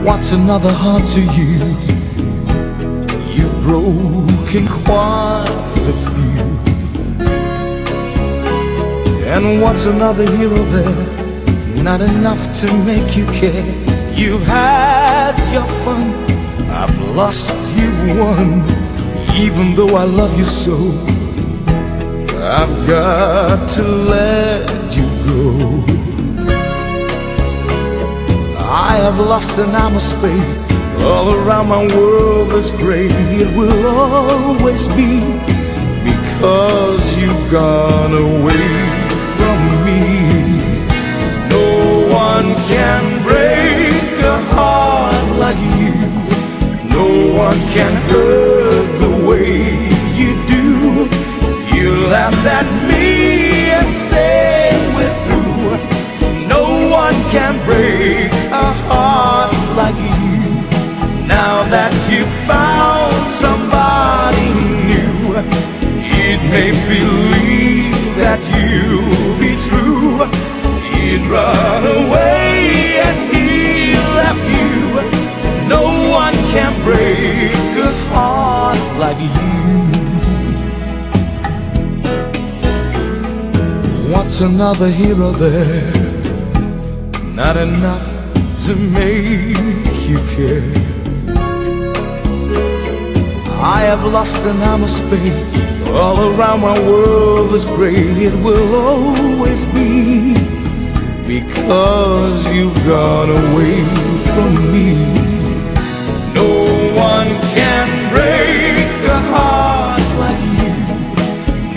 What's another heart to you? You've broken quite a few. And what's another hero there? Not enough to make you care. You've had your fun, I've lost, you've won. Even though I love you so, I've got to let you go. I have lost and I must pay. All around my world is gray. It will always be because you've gone away from me. No one can break a heart like you. No one can hurt the way you do. You laughed at me and say we're through. No one can break a heart like you. Now that you found somebody new, it may believe that you'll be true. He'd run away and he left you. No one can break a heart like you. What's another hero there? Not enough to make you care. I have lost and I must pay. All around my world is gray. It will always be because you've gone away from me. No one can break a heart like you.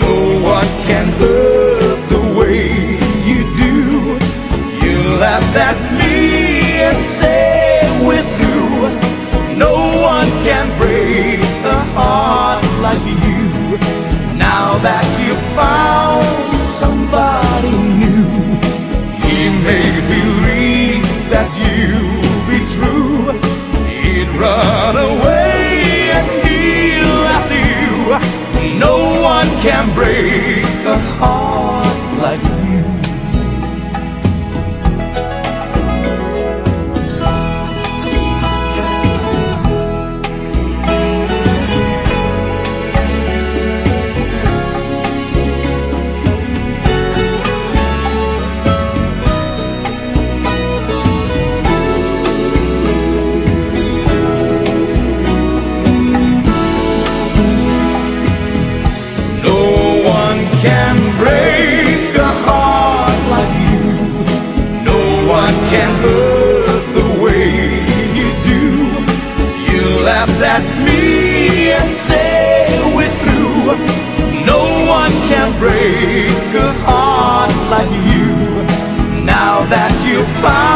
No one can hurt the way you do. You laugh at me and say we're through. No one can break a heart like you. Now that you found somebody new, he may believe that you'll be true. He'd run away and he left you. No one can break a heart like you. Can break a heart like you. No one can hurt the way you do. You laughed at me and say we're through. No one can break a heart like you. Now that you found